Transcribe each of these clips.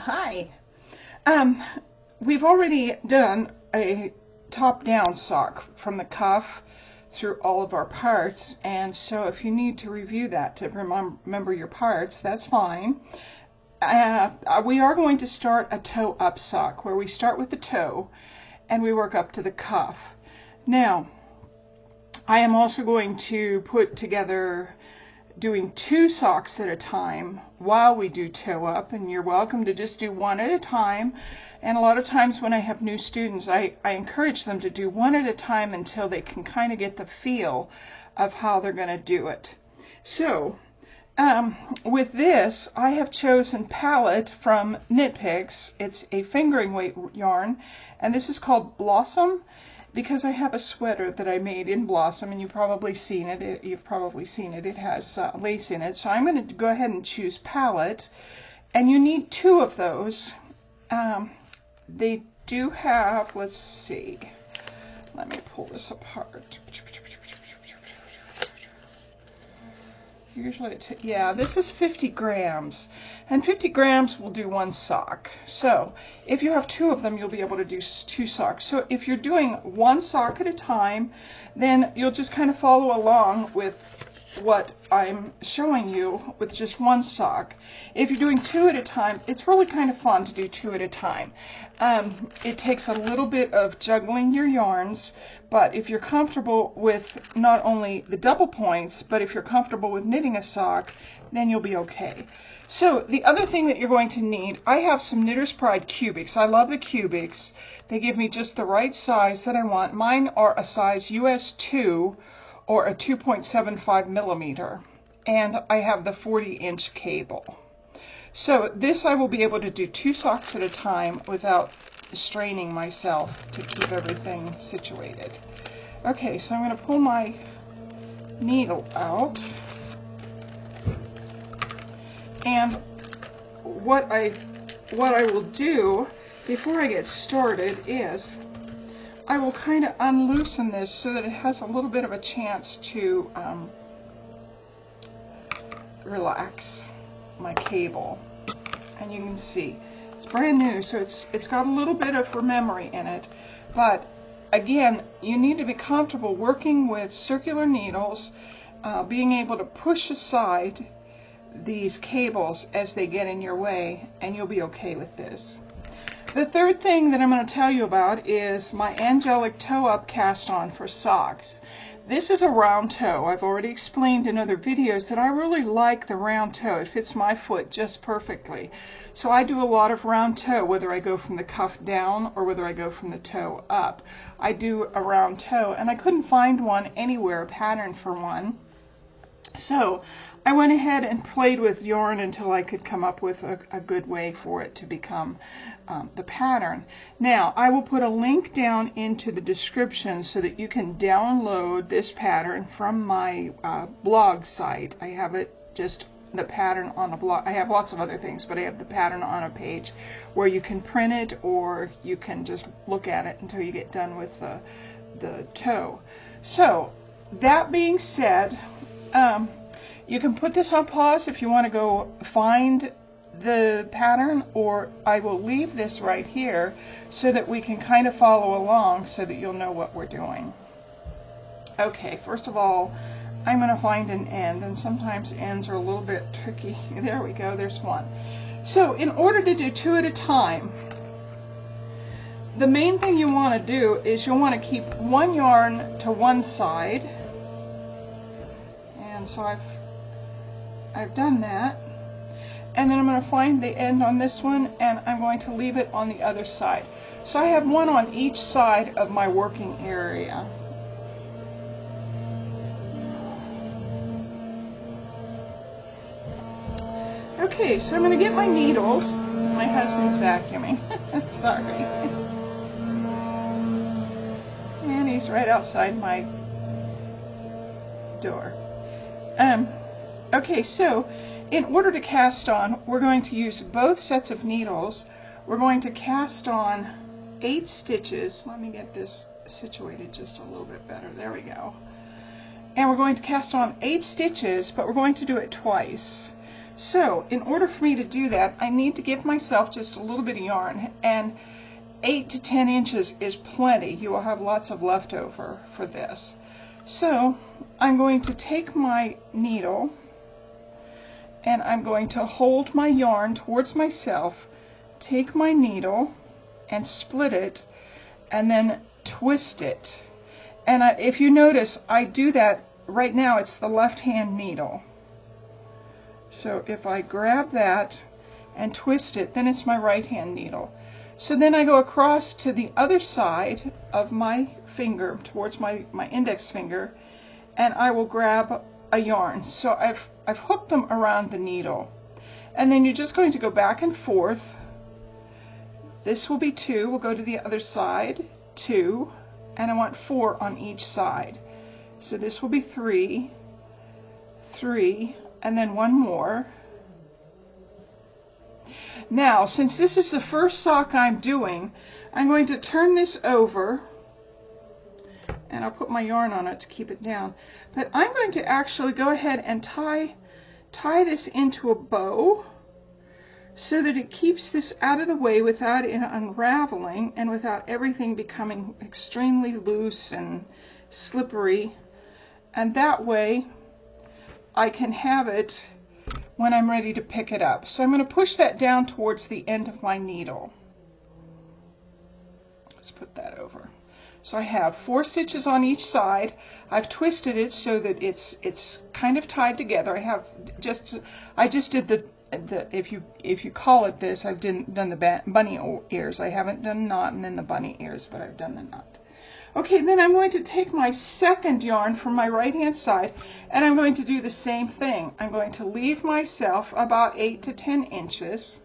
Hi. We've already done a top-down sock from the cuff through all of our parts, and so if you need to review that to remember your parts, that's fine. We are going to start a toe-up sock where we start with the toe and we work up to the cuff. Now, I am also going to put together doing 2 socks at a time while we do toe up, and you're welcome to just do 1 at a time. And a lot of times when I have new students, I encourage them to do 1 at a time until they can kind of get the feel of how they're going to do it. So with this, I have chosen Palette from Knit Picks. It's a fingering weight yarn, and this is called Blossom, because I have a sweater that I made in Blossom, and you've probably seen it. It has lace in it. So I'm going to go ahead and choose Palette, and you need 2 of those. They do have, let's see, let me pull this apart. Usually, yeah, this is 50 grams, and 50 grams will do 1 sock. So if you have 2 of them, you'll be able to do 2 socks. So if you're doing 1 sock at a time, then you'll just kind of follow along with what I'm showing you with just 1 sock. If you're doing 2 at a time, it's really kind of fun to do 2 at a time. It takes a little bit of juggling your yarns, but if you're comfortable with not only the double points, but if you're comfortable with knitting a sock, then you'll be okay. So the other thing that you're going to need, I have some Knitter's Pride cubics. I love the cubics. They give me just the right size that I want. Mine are a size US 2 or a 2.75 millimeter, and I have the 40-inch cable. So this I will be able to do 2 socks at a time without straining myself to keep everything situated. Okay, so I'm going to pull my needle out, and what I will do before I get started is I will kind of unloosen this so that it has a little bit of a chance to relax my cable. And you can see it's brand new, so it's got a little bit of memory in it. But again, you need to be comfortable working with circular needles, being able to push aside these cables as they get in your way, and you'll be okay with this. The third thing that I'm going to tell you about is my Angelic Toe Up Cast On for socks. This is a round toe. I've already explained in other videos that I really like the round toe. It fits my foot just perfectly. So I do a lot of round toe, whether I go from the cuff down or whether I go from the toe up. I do a round toe, and I couldn't find one anywhere, a pattern for one. So I went ahead and played with yarn until I could come up with a good way for it to become the pattern. Now, I will put a link down into the description so that you can download this pattern from my blog site. I have it just the pattern on a blog. I have lots of other things, but I have the pattern on a page where you can print it, or you can just look at it until you get done with the toe. So that being said, you can put this on pause if you want to go find the pattern, or I will leave this right here so that we can kind of follow along so that you'll know what we're doing. Okay, first of all, I'm going to find an end, and sometimes ends are a little bit tricky. There we go, there's one. So in order to do 2 at a time, the main thing you want to do is you'll want to keep 1 yarn to one side. And so I've done that, and then I'm going to find the end on this one, and I'm going to leave it on the other side. So I have 1 on each side of my working area. Okay, so I'm going to get my needles. My husband's vacuuming. Sorry. And he's right outside my door. Okay, so in order to cast on, we're going to use both sets of needles. We're going to cast on 8 stitches. Let me get this situated just a little bit better. There we go. And we're going to cast on 8 stitches, but we're going to do it twice. So in order for me to do that, I need to give myself just a little bit of yarn, and 8 to 10 inches is plenty. You will have lots of leftover for this. So I'm going to take my needle and I'm going to hold my yarn towards myself, take my needle and split it, and then twist it. And if you notice, I do that right now. It's the left hand needle. So if I grab that and twist it, then it's my right hand needle. So then I go across to the other side of my finger, towards my index finger, and I will grab a yarn. So I've hooked them around the needle. And then you're just going to go back and forth. This will be 2. We'll go to the other side, 2, and I want 4 on each side. So this will be 3, 3, and then 1 more. Now, since this is the first sock I'm doing, I'm going to turn this over, and I'll put my yarn on it to keep it down. But I'm going to actually go ahead and tie this into a bow so that it keeps this out of the way without it unraveling and without everything becoming extremely loose and slippery. And that way I can have it when I'm ready to pick it up. So I'm going to push that down towards the end of my needle. Let's put that over. So I have 4 stitches on each side. I've twisted it so that it's kind of tied together. I just did the if you call it this, I've done the bunny ears. I haven't done knot and then the bunny ears, but I've done the knot. Okay, then I'm going to take my second yarn from my right hand side and I'm going to do the same thing. I'm going to leave myself about 8 to 10 inches.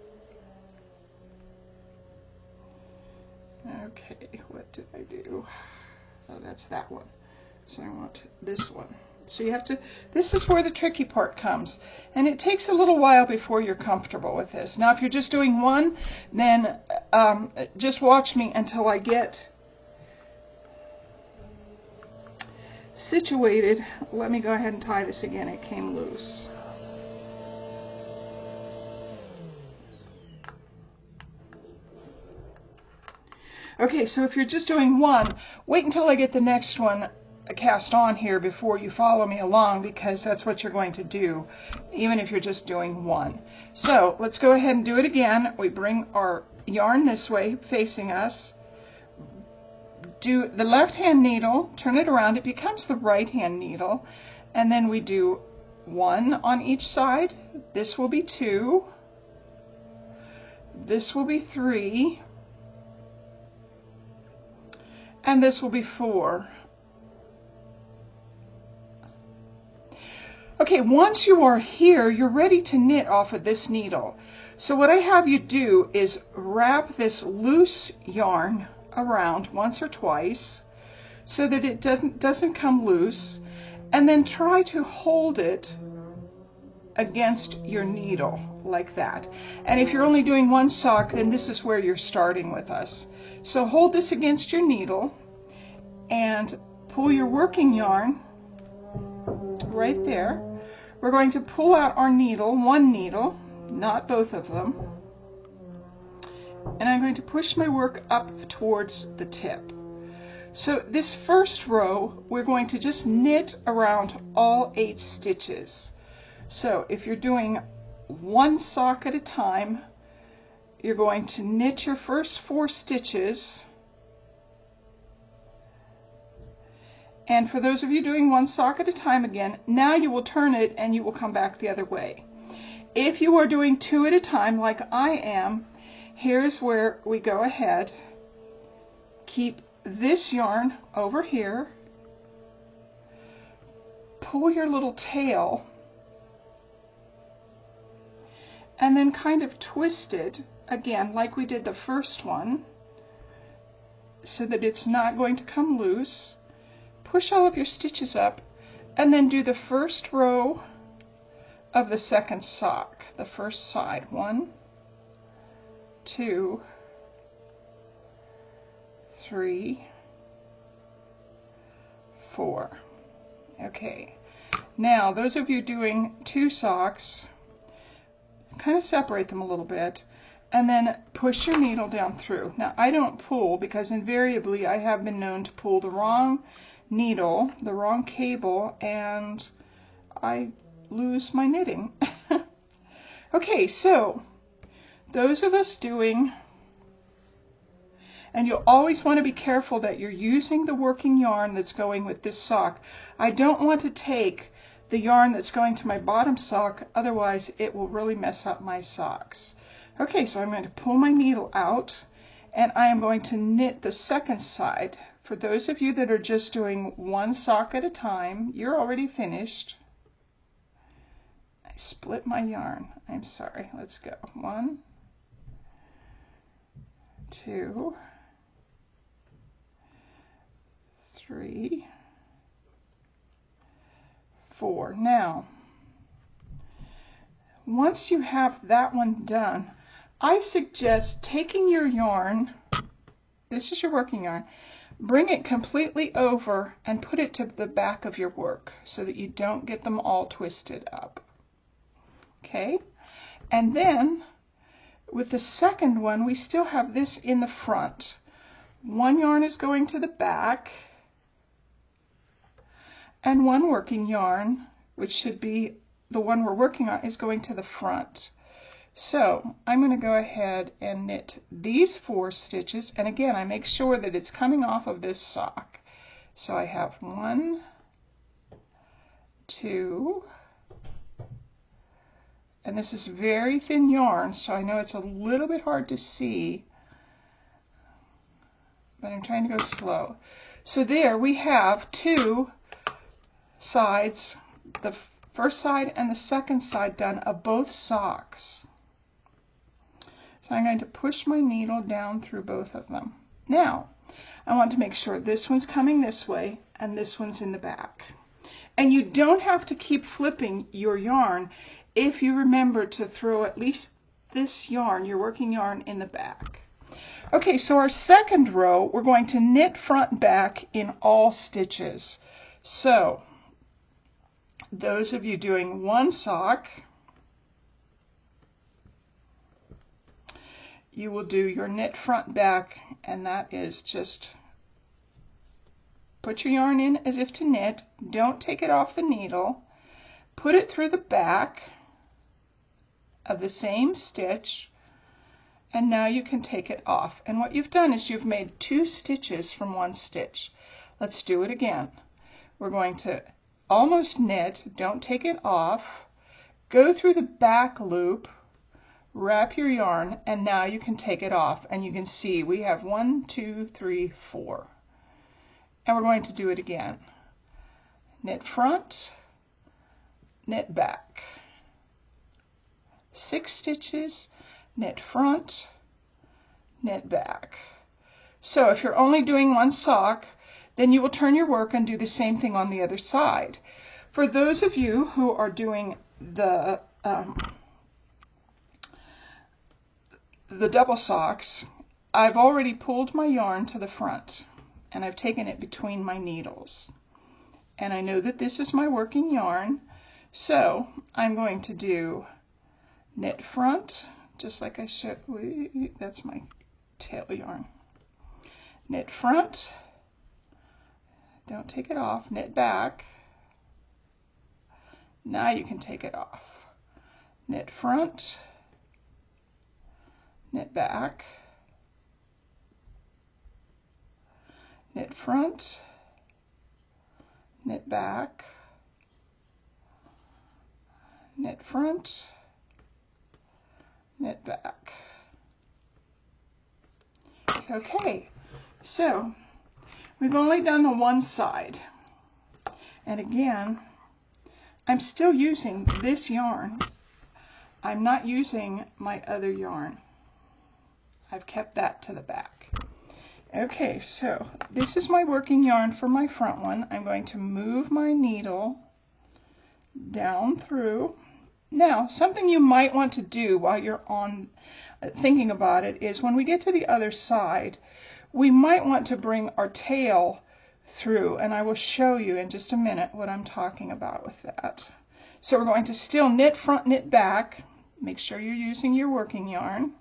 Okay, what did I do? Oh, that's that one. So I want this one. So you have to, this is where the tricky part comes. And it takes a little while before you're comfortable with this. Now if you're just doing one, then just watch me until I get situated. Let me go ahead and tie this again. It came loose. Okay, so if you're just doing one, wait until I get the next one cast on here before you follow me along, because that's what you're going to do, even if you're just doing one. So let's go ahead and do it again. We bring our yarn this way, facing us. Do the left hand needle, turn it around, it becomes the right hand needle, and then we do 1 on each side. This will be 2, this will be 3, and this will be 4. Okay, once you are here, you're ready to knit off of this needle. So what I have you do is wrap this loose yarn around once or twice so that it doesn't come loose, and then try to hold it against your needle like that. And if you're only doing one sock, then this is where you're starting with us. So hold this against your needle and pull your working yarn right there. We're going to pull out our needle, one needle, not both of them, and I'm going to push my work up towards the tip. So this first row, we're going to just knit around all 8 stitches. So if you're doing one sock at a time, you're going to knit your first 4 stitches. And for those of you doing one sock at a time again, now you will turn it and you will come back the other way. If you are doing 2 at a time like I am, here's where we go ahead. Keep this yarn over here. Pull your little tail and then kind of twist it again like we did the first one so that it's not going to come loose. Push all of your stitches up and then do the first row of the second sock, the first side. 1, 2, 3, 4. Okay, now those of you doing 2 socks, kind of separate them a little bit, and then push your needle down through. Now I don't pull because invariably I have been known to pull the wrong needle, the wrong cable, and I lose my knitting. Okay, so those of us doing, and you'll always want to be careful that you're using the working yarn that's going with this sock. I don't want to take the yarn that's going to my bottom sock, otherwise it will really mess up my socks. Okay, so I'm going to pull my needle out, and I am going to knit the second side. For those of you that are just doing one sock at a time, you're already finished. I split my yarn. I'm sorry. Let's go. 1, 2, 3, 4. Now, once you have that one done, I suggest taking your yarn, this is your working yarn, bring it completely over and put it to the back of your work so that you don't get them all twisted up. Okay, and then with the second one, we still have this in the front. One yarn is going to the back, and one working yarn, which should be the one we're working on, is going to the front. So I'm going to go ahead and knit these 4 stitches, and again I make sure that it's coming off of this sock. So I have 1, 2, and this is very thin yarn, so I know it's a little bit hard to see, but I'm trying to go slow. So there we have 2 sides, the first side and the second side done of both socks. So I'm going to push my needle down through both of them. Now, I want to make sure this one's coming this way and this one's in the back. And you don't have to keep flipping your yarn if you remember to throw at least this yarn, your working yarn, in the back. Okay, so our second row, we're going to knit front and back in all stitches. So, those of you doing one sock, you will do your knit front back, and that is just put your yarn in as if to knit, don't take it off the needle, put it through the back of the same stitch, and now you can take it off. And what you've done is you've made 2 stitches from 1 stitch. Let's do it again. We're going to almost knit, don't take it off, go through the back loop, wrap your yarn, and now you can take it off. And you can see we have 1, 2, 3, 4. And we're going to do it again. Knit front, knit back. 6 stitches, knit front, knit back. So if you're only doing one sock, then you will turn your work and do the same thing on the other side. For those of you who are doing the double socks, I've already pulled my yarn to the front and I've taken it between my needles. And I know that this is my working yarn, so I'm going to do knit front, just like I showed. That's my tail yarn. Knit front, don't take it off, knit back. Now you can take it off. Knit front, knit back, knit front, knit back, knit front, knit back. Okay, so we've only done the one side, and again I'm still using this yarn. I'm not using my other yarn. I've kept that to the back. Okay, so this is my working yarn for my front one. I'm going to move my needle down through. Now, something you might want to do while you're on thinking about it is when we get to the other side, we might want to bring our tail through, and I will show you in just a minute what I'm talking about with that. So we're going to still knit front, knit back. make sure you're using your working yarn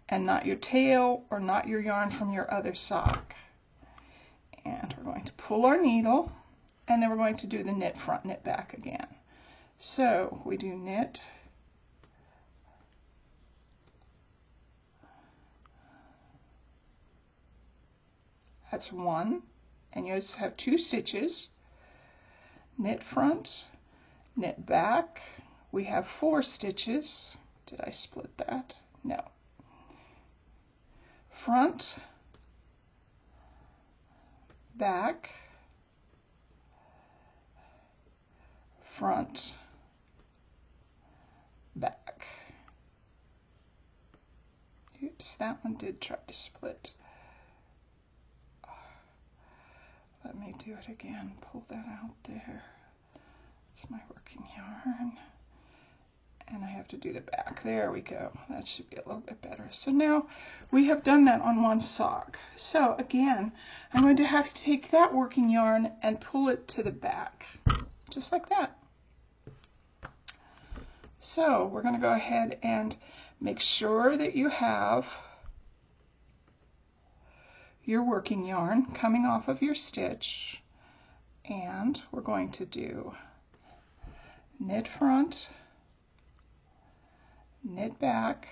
and not your tail or not your yarn from your other sock. And we're going to pull our needle, and then we're going to do the knit front, knit back again. So we do knit, that's one, and you just have 2 stitches, knit front, knit back, we have 4 stitches. Did I split that? No. Front, back, front, back. Oops, that one did try to split. Let me do it again. Pull that out there. It's my working yarn. And I have to do the back. There we go. That should be a little bit better. So now we have done that on one sock. So again, I'm going to have to take that working yarn and pull it to the back, just like that. So we're going to go ahead and make sure that you have your working yarn coming off of your stitch, and we're going to do knit front, knit back,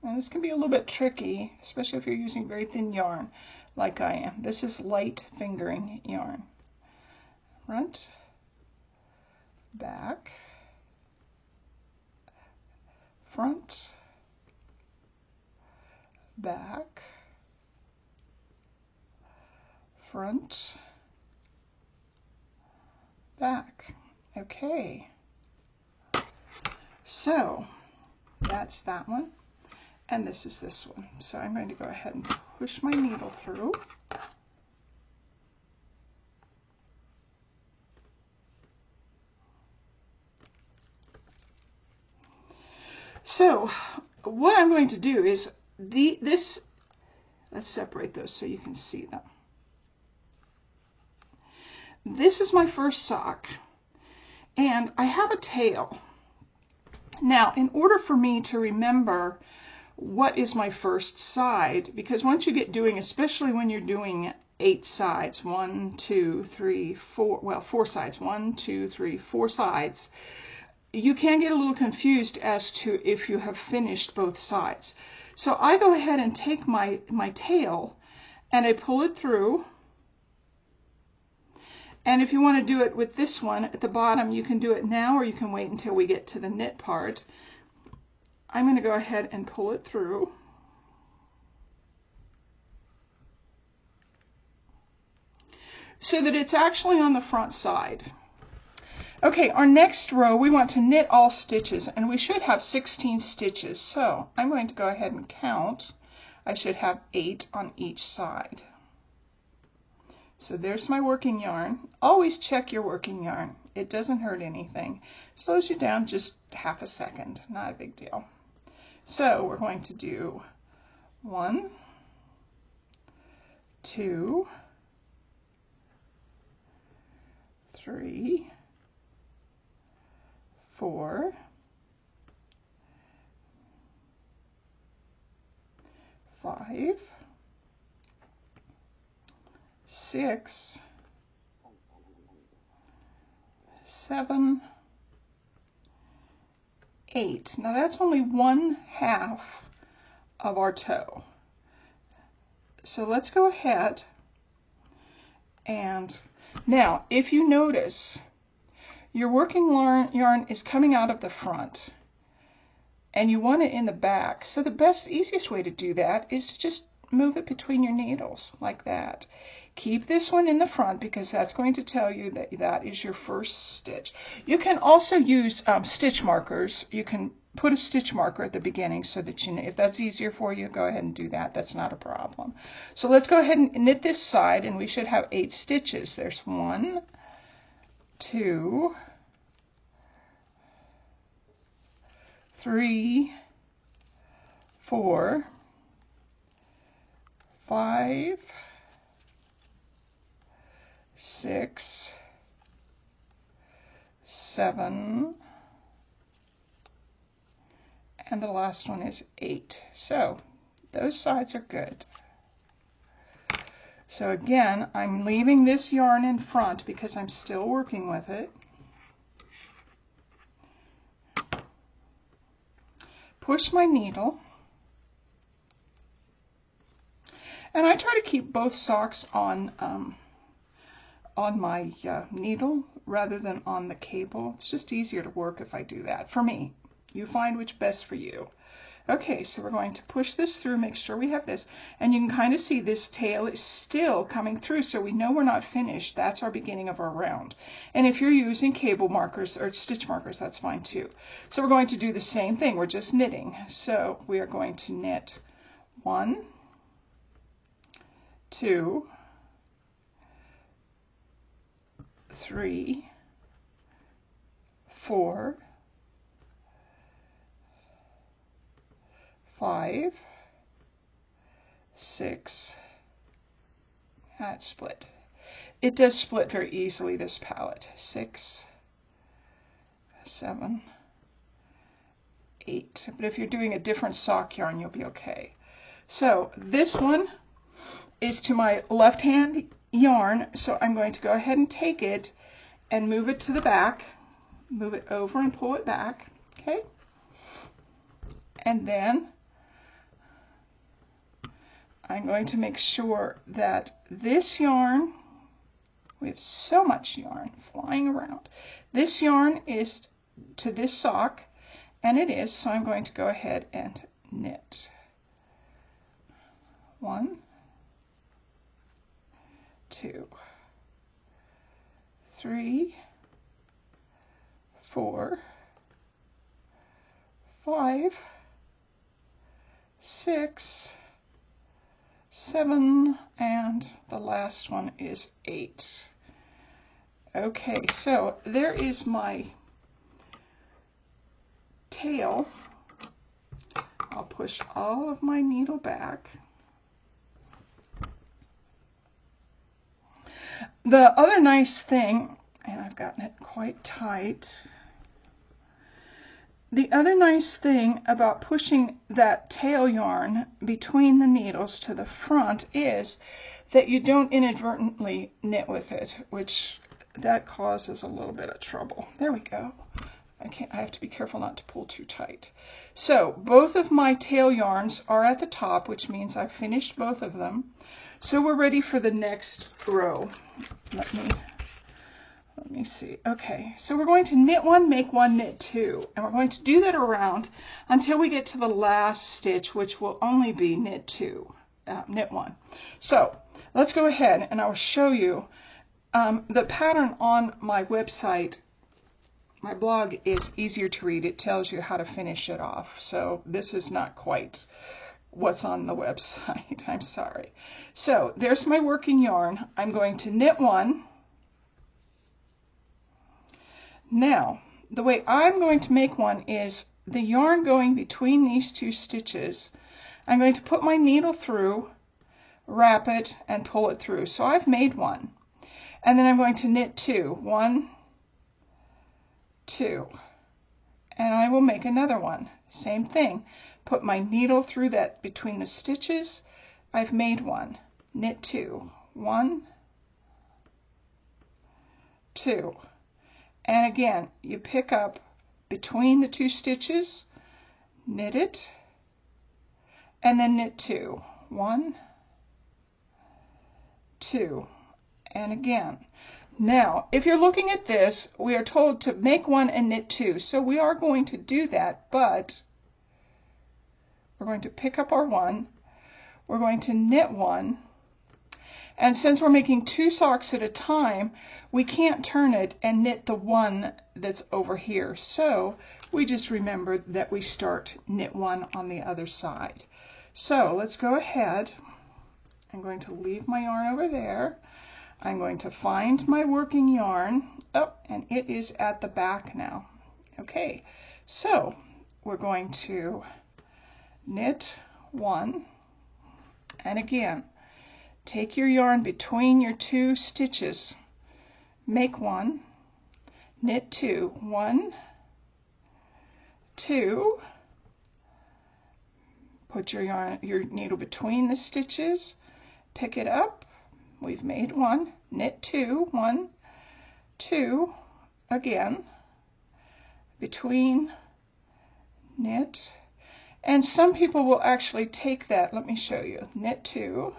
and this can be a little bit tricky, especially if you're using very thin yarn like I am. This is light fingering yarn. Front, back, front, back, front, back. Okay. So that's that one, and this is this one. So I'm going to go ahead and push my needle through. So what I'm going to do is let's separate those so you can see them. This is my first sock, and I have a tail. Now, in order for me to remember what is my first side, because once you get doing, especially when you're doing 8 sides, 1, 2, 3, 4, well, 4 sides, 1, 2, 3, 4 sides, you can get a little confused as to if you have finished both sides. So I go ahead and take my tail and I pull it through. And if you want to do it with this one at the bottom, you can do it now, or you can wait until we get to the knit part. I'm going to go ahead and pull it through. So that it's actually on the front side. Okay, our next row, we want to knit all stitches, and we should have 16 stitches. So I'm going to go ahead and count. I should have 8 on each side. So there's my working yarn. Always check your working yarn. It doesn't hurt anything. Slows you down just half a second. Not a big deal. So we're going to do 1, 2, 3, 4, 5, 6, 7, 8. Now that's only 1/2 of our toe. So let's go ahead and now if you notice your working yarn is coming out of the front and you want it in the back. So the easiest way to do that is to just move it between your needles like that. Keep this one in the front because that's going to tell you that that is your first stitch. You can also use stitch markers. You can put a stitch marker at the beginning so that you know. If that's easier for you, go ahead and do that. That's not a problem. So let's go ahead and knit this side, and we should have 8 stitches. There's 1, 2, 3, 4, 5, 6, 7, and the last one is 8. So those sides are good. So again, I'm leaving this yarn in front because I'm still working with it. Push my needle. And I try to keep both socks on my needle rather than on the cable. It's just easier to work if I do that. For me, you find which best for you. Okay, so we're going to push this through, make sure we have this, and you can kind of see this tail is still coming through, so we know we're not finished. That's our beginning of our round. And if you're using cable markers or stitch markers, that's fine too. So we're going to do the same thing. We're just knitting. So we are going to knit 1, 2, 3, 4, 5, 6, that split. It does split very easily, this palette. 6, 7, 8. But if you're doing a different sock yarn, you'll be okay. So this one is to my left hand yarn, so I'm going to go ahead and take it and move it to the back, move it over and pull it back, okay? And then I'm going to make sure that this yarn, we have so much yarn flying around, this yarn is to this sock, and it is, so I'm going to go ahead and knit. 1, 2, 3, 4, 5, 6, 7, and the last one is 8. Okay, so there is my tail. I'll push all of my needle back. The other nice thing, and I've gotten it quite tight, the other nice thing about pushing that tail yarn between the needles to the front is that you don't inadvertently knit with it, which that causes a little bit of trouble. There we go. I have to be careful not to pull too tight. So both of my tail yarns are at the top, which means I've finished both of them. So we're ready for the next row. Let me see. Okay, so we're going to knit 1, make 1, knit 2, and we're going to do that around until we get to the last stitch, which will only be knit 1. So let's go ahead and I'll show you the pattern on my website. My blog is easier to read. It tells you how to finish it off. So this is not quite what's on the website. I'm sorry. So there's my working yarn. I'm going to knit 1. Now, the way I'm going to make 1 is the yarn going between these 2 stitches. I'm going to put my needle through, wrap it, and pull it through. So I've made 1. And then I'm going to knit 2. 1, 2. And I will make another one. Same thing. Put my needle through that between the stitches. I've made 1. Knit 2. 1, 2. And again, you pick up between the 2 stitches, knit it, and then knit 2. 1, 2. And again. Now, if you're looking at this, we are told to make 1 and knit 2. So we are going to do that, but we're going to pick up our 1. We're going to knit 1. And since we're making 2 socks at a time, we can't turn it and knit the 1 that's over here. So we just remember that we start knit 1 on the other side. So let's go ahead. I'm going to leave my yarn over there. I'm going to find my working yarn. Oh, and it is at the back now. Okay, so we're going to knit 1. And again, take your yarn between your 2 stitches, make 1, knit 2, 1, 2, Put your needle between the stitches, pick it up. We've made one, knit two, 1, 2, again, between, knit, and some people will actually take that, let me show you, knit two.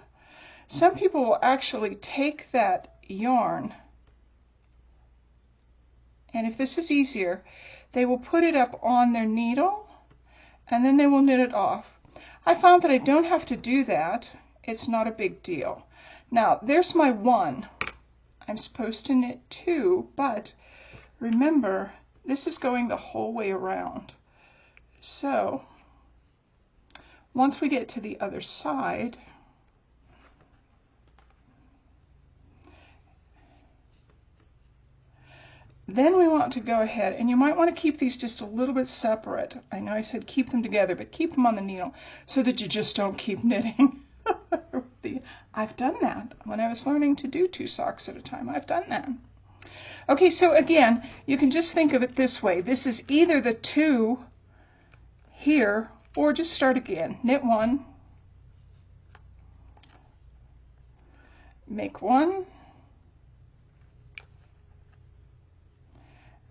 Some people will actually take that yarn, and if this is easier, they will put it up on their needle, and then they will knit it off. I found that I don't have to do that. It's not a big deal. Now, there's my 1. I'm supposed to knit 2, but remember, this is going the whole way around. So, once we get to the other side, then we want to go ahead, and you might want to keep these just a little bit separate. I know I said keep them together, but keep them on the needle so that you just don't keep knitting. I've done that when I was learning to do 2 socks at a time. I've done that. Okay, so again, you can just think of it this way. This is either the 2 here, or just start again. Knit 1, make 1,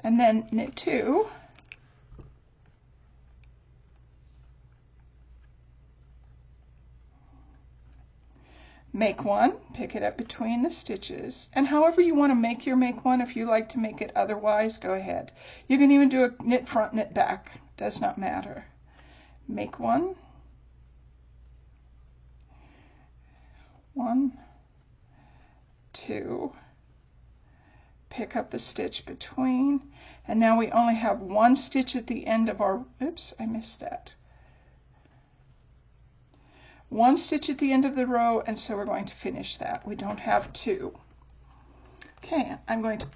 and then knit 2, make 1, pick it up between the stitches, and however you want to make your make 1, if you like to make it otherwise, go ahead. You can even do a knit front, knit back, does not matter. Make 1, 1, 2, pick up the stitch between, and now we only have 1 stitch at the end of our, oops, I missed that. 1 stitch at the end of the row, and so we're going to finish that. We don't have 2. Okay, I'm going to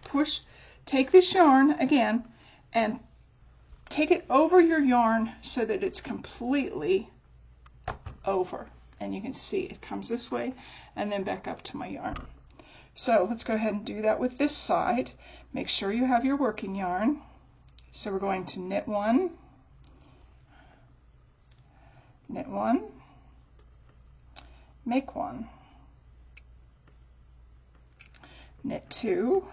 take this yarn again and take it over your yarn so that it's completely over. And you can see it comes this way and then back up to my yarn. So let's go ahead and do that with this side. Make sure you have your working yarn. So we're going to knit 1, knit 1, make 1, knit 2,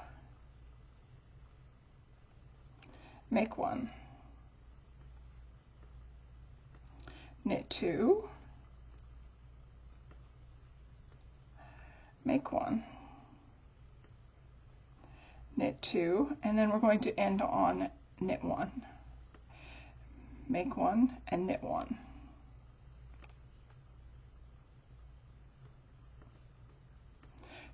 make 1, knit 2, make 1, knit 2, and then we're going to end on knit 1, make 1, and knit 1.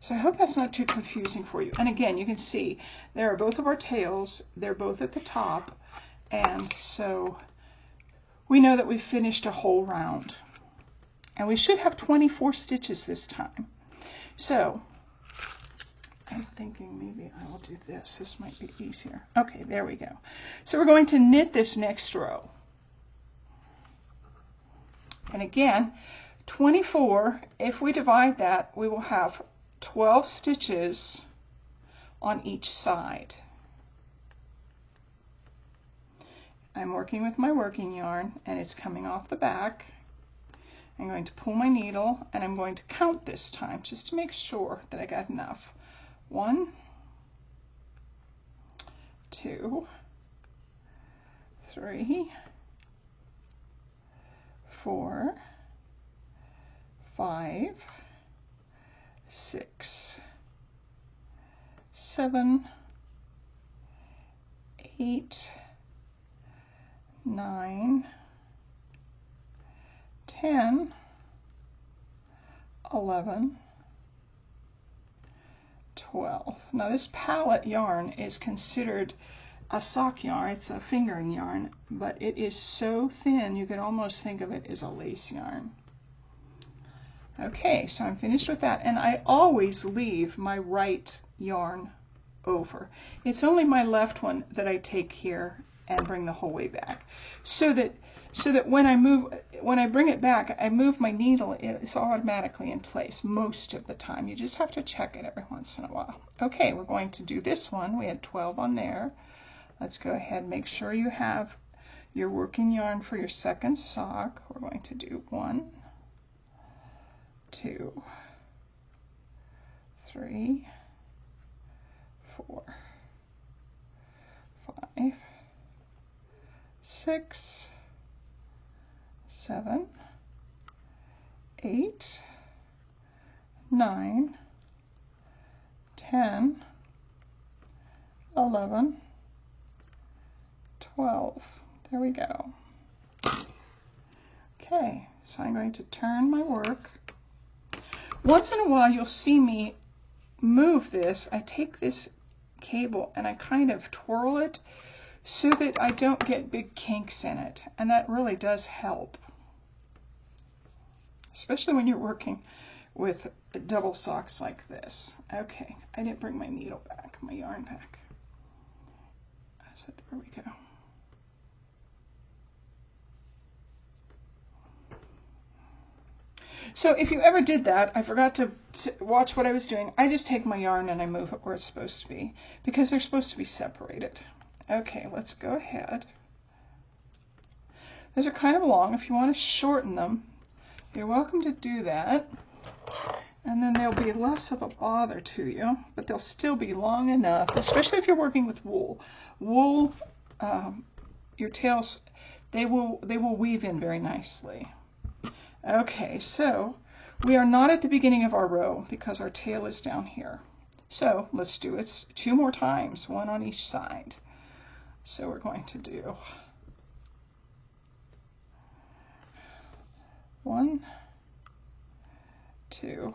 So I hope that's not too confusing for you. And again, you can see there are both of our tails. They're both at the top. And so we know that we've finished a whole round. And we should have 24 stitches this time. So I'm thinking maybe I will do this. This might be easier. Okay, there we go. So we're going to knit this next row. And again, 24, if we divide that, we will have 12 stitches on each side. I'm working with my working yarn and it's coming off the back. I'm going to pull my needle and I'm going to count this time just to make sure that I got enough. 1, 2, 3, 4, 5, 6, 7, 8, 9, 10, 11, 12. Now this palette yarn is considered a sock yarn. It's a fingering yarn, but it is so thin you could almost think of it as a lace yarn. Okay, so I'm finished with that, and I always leave my right yarn over. It's only my left one that I take here and bring the whole way back, so that when I bring it back, I move my needle. It's automatically in place most of the time. You just have to check it every once in a while. Okay, we're going to do this one. We had 12 on there. Let's go ahead and make sure you have your working yarn for your second sock. We're going to do 1, 2, 3, 4, 5, 6, 7, 8, 9, 10, 11, 12. There we go. Okay, so I'm going to turn my work. Once in a while you'll see me move this. I take this cable and I kind of twirl it so that I don't get big kinks in it, and that really does help, especially when you're working with double socks like this. Okay, I didn't bring my needle back, my yarn back. So there we go. So if you ever did that, I forgot to watch what I was doing. I just take my yarn and I move it where it's supposed to be, because they're supposed to be separated. Okay, let's go ahead. Those are kind of long. If you want to shorten them, you're welcome to do that. And then they'll be less of a bother to you, but they'll still be long enough, especially if you're working with wool. Wool, your tails, they will weave in very nicely. Okay, so we are not at the beginning of our row because our tail is down here. So let's do it 2 more times, 1 on each side. So we're going to do 1, 2,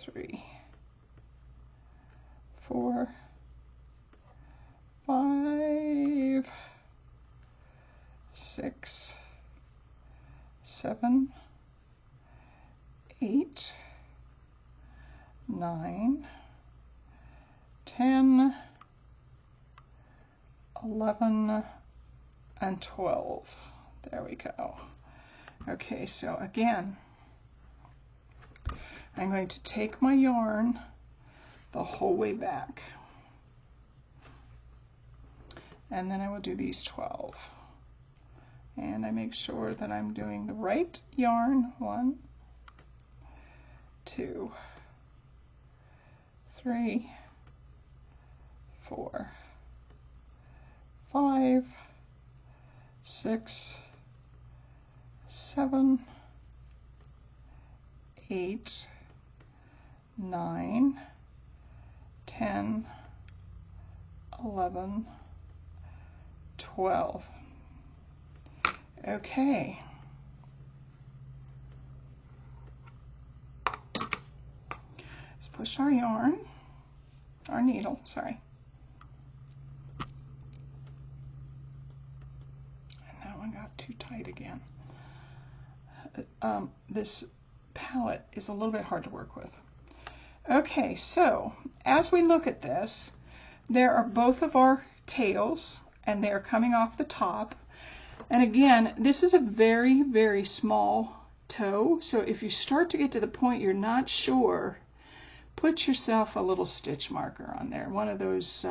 3, 4, 5, 6, 7, 8, 9, 10, 11, and 12. There we go. Okay, so again, I'm going to take my yarn the whole way back, and then I will do these 12. And I make sure that I'm doing the right yarn. 1, 2, 3, 4, 5, 6, 7, 8, 9, 10, 11, 12. Okay. Let's push our yarn, our needle, sorry. And that one got too tight again. This palette is a little bit hard to work with. Okay, so as we look at this, there are both of our tails, and they're coming off the top. And again, this is a very, very small toe, so if you start to get to the point you're not sure, put yourself a little stitch marker on there. One of those,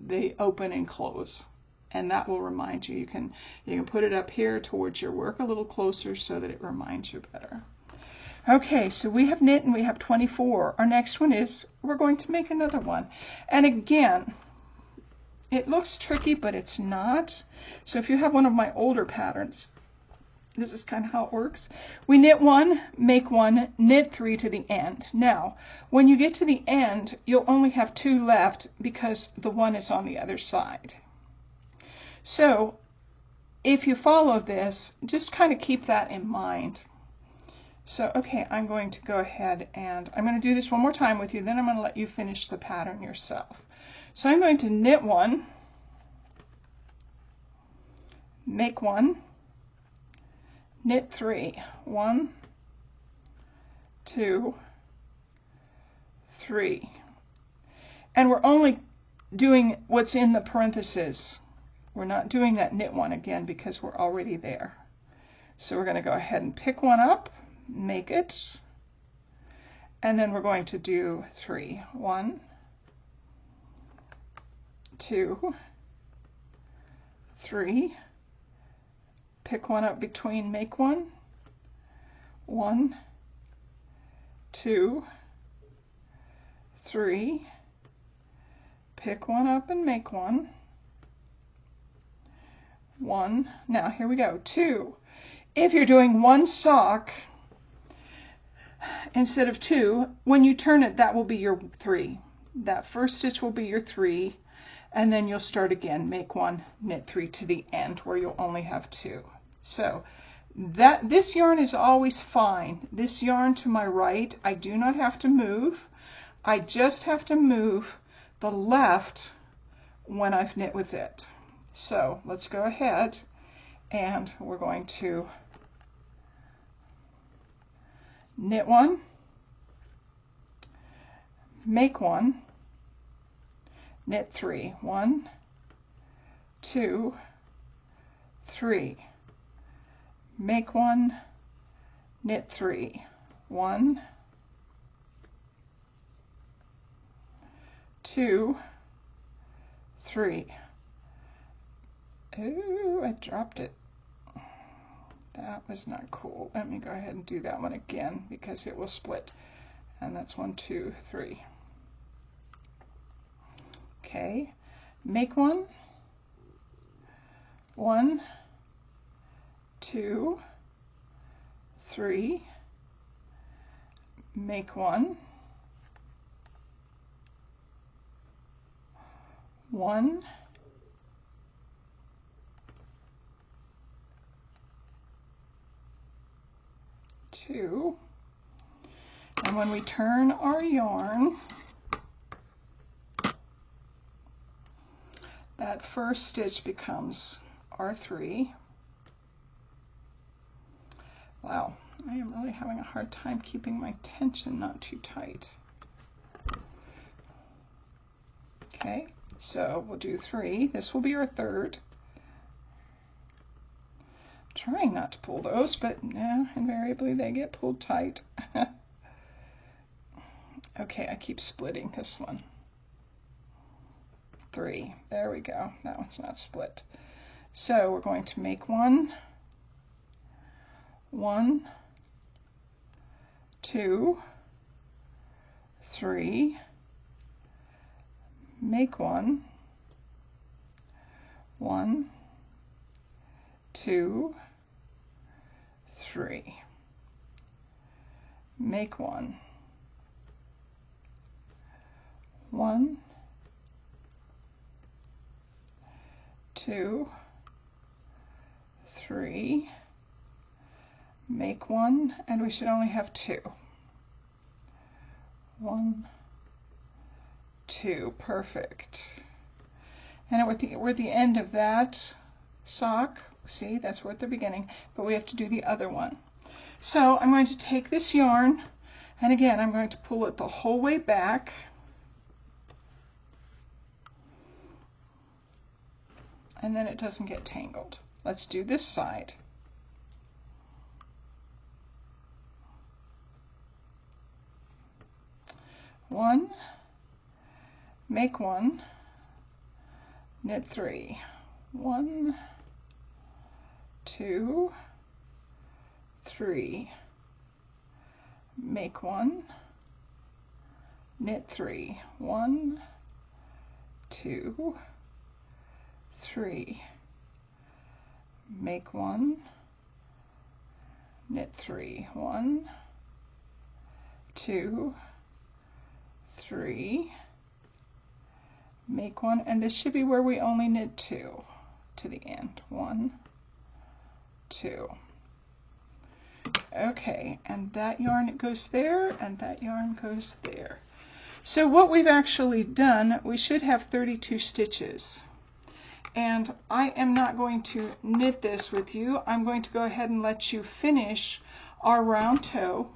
they open and close, and that will remind you. You can put it up here towards your work a little closer so that it reminds you better. Okay, so we have knit and we have 24. Our next one is, we're going to make another one. And again, it looks tricky, but it's not. So if you have one of my older patterns, this is kind of how it works. We knit 1, make 1, knit 3 to the end. Now, when you get to the end, you'll only have 2 left because the 1 is on the other side. So if you follow this, just kind of keep that in mind. So, okay, I'm going to go ahead and I'm going to do this one more time with you, then I'm going to let you finish the pattern yourself. So I'm going to knit 1, make 1, knit 3, 1, 2, 3. And we're only doing what's in the parentheses. We're not doing that knit 1 again because we're already there. So we're going to go ahead and pick one up, make it, and then we're going to do 3. 1, 2, 3, pick one up between, make one, 1, 2, 3, pick one up and make one, 1, now here we go, 2. If you're doing one sock instead of 2, when you turn it, that will be your 3. That first stitch will be your 3, and then you'll start again, make 1, knit 3 to the end where you'll only have 2. So this yarn is always fine. This yarn to my right, I do not have to move. I just have to move the left when I've knit with it. So let's go ahead and we're going to knit one, make one, knit 3, 1, 2, 3, make one, knit 3, 1, 2, 3. Ooh, I dropped it. That was not cool. Let me go ahead and do that one again because it will split. And that's 1, 2, 3. Okay, make one, 1, 2, 3, make one, 1, 2, and when we turn our yarn, that first stitch becomes our 3. Wow, I am really having a hard time keeping my tension not too tight. Okay, so we'll do 3. This will be our 3rd. Trying not to pull those, but yeah, invariably they get pulled tight. Okay, I keep splitting this one. 3. There we go. That one's not split. So we're going to make one, 1, 2, 3, make one, 1, 2, 3, make one, 1, 2, 3, make one, and we should only have 2. 1, 2, perfect. And we're at the end of that sock. See, that's we're at the beginning, but we have to do the other one. So I'm going to take this yarn, and again, I'm going to pull it the whole way back. And then it doesn't get tangled. Let's do this side. One, make one, knit 3. 1, 2, 3, make one, knit 3. 1, 2, 3, make one, knit 3. 1, 2, 3, make one, and this should be where we only knit 2 to the end. 1, 2. Okay, and that yarn goes there, and that yarn goes there. So what we've actually done, we should have 32 stitches. And I am not going to knit this with you. I'm going to go ahead and let you finish our round toe.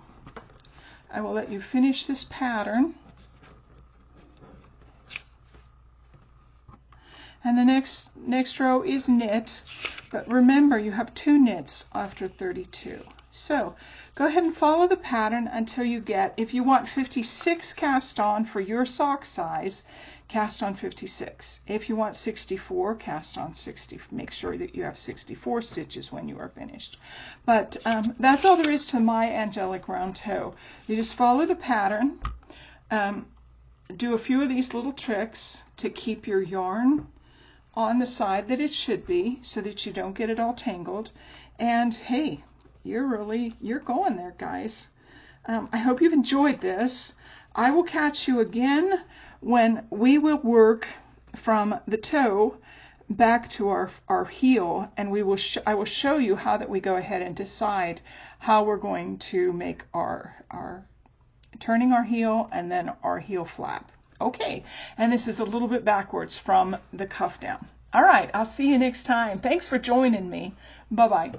I will let you finish this pattern. And the next row is knit, but remember you have 2 knits after 32. So go ahead and follow the pattern until you get, if you want 56 cast on for your sock size, cast on 56. If you want 64, cast on 60. Make sure that you have 64 stitches when you are finished. But that's all there is to my angelic round toe. You just follow the pattern, do a few of these little tricks to keep your yarn on the side that it should be so that you don't get it all tangled. And hey, you're going there, guys. I hope you've enjoyed this. I will catch you again when we will work from the toe back to our heel, and I will show you how that we go ahead and decide how we're going to make our turning our heel and then our heel flap. Okay, and this is a little bit backwards from the cuff down. All right, I'll see you next time. Thanks for joining me. Bye-bye.